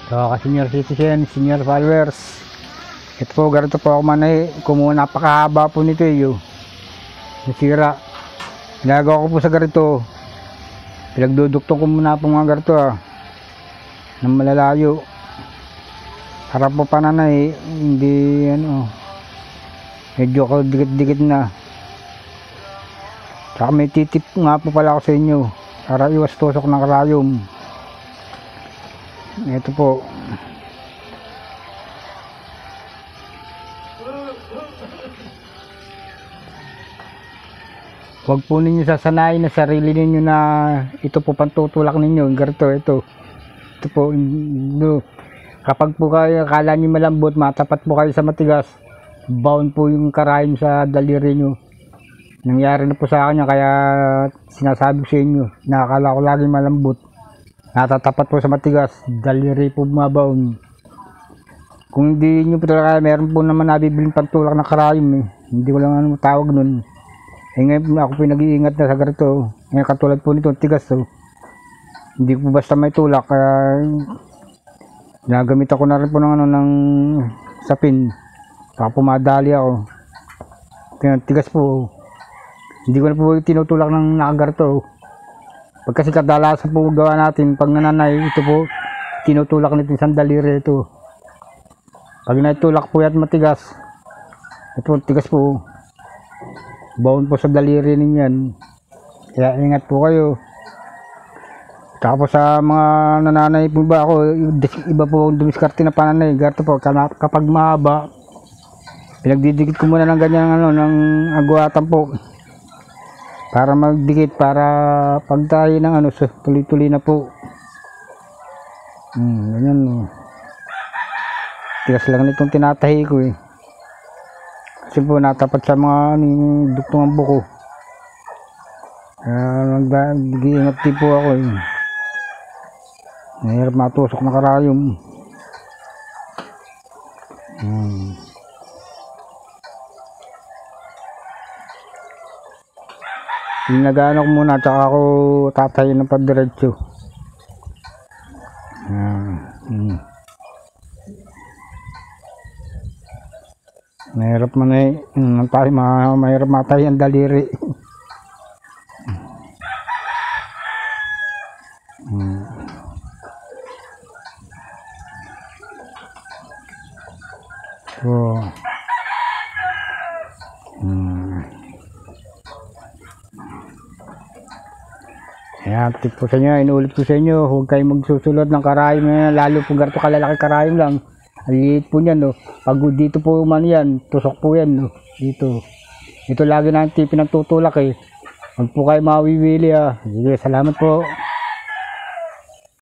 So, ka-senior citizen, senior followers. Ito po, ganito po ako manay. Kung napakahaba po nito yung nasira. Ginagawa ko po sa ganito. Pinagdudukto ko muna po mga ganito ng malalayo. Harap po pananay, hindi medyo ako dikit-dikit na. Saka may titip nga po pala ako sa inyo para iwas tusok ng karayom. Ito po. Huwag po ninyo sasanayin na sarili ninyo na ito po pantutulak ninyo. Ito po. Kapag po kayo akala nyo malambot, matapat po kayo sa matigas, bound po yung karayom sa daliri nyo. Nangyari na po sa akin kaya sinasabi ko sa inyo, nakakala ko lagi malambot. Natatapat po sa matigas, daliri po bumabaon. Kung hindi nyo po talaga, meron po naman nabibiling pantulak ng karayom Hindi ko lang tawag nun. Ngayon ako po nag-iingat na sa ganito. Ngayon katulad po nito, tigas Hindi po basta may tulak, kaya nagamit ako na rin po ng sapin. Baka pumadali ako. Tigas po. Hindi ko na po tinutulak ng nakagarto. Pag kasi kadalasan po gawa natin, pag nananay, ito po, tinutulak natin sa daliri ito. Pag naitulak po yan matigas, ito tigas po. Bound po sa daliri ninyan. Kaya ingat po kayo. Tapos sa mga nananay po ba ako, iba po dumiskarte na pananay. Garto po, kapag mahaba, pinagdidikit ko muna ng ganyan ng agwatan po. Para magdikit, para pag tayo ng tuloy-tuloy na po. Ganyan Tigas lang nitong tinatahi ko Kasi po natapat sa mga duktong ang buko. Kaya nag-iingat din po ako Mahirap matusok na karayom. Pinagano ko muna, tsaka ako tatayin ng padiretso. Mahirap man mahirap matay ang daliri. So, Ayan, tip po sa inyo, inuulit ko sa inyo, huwag kayong magsusulot ng karayom lalo po ganito kalalaki karayom lang. Ang liit po niyan Pag dito po man yan, tusok po yan dito. Ito lagi natin tipin ng tutulak Huwag po kayo mawiwili Sige, salamat po.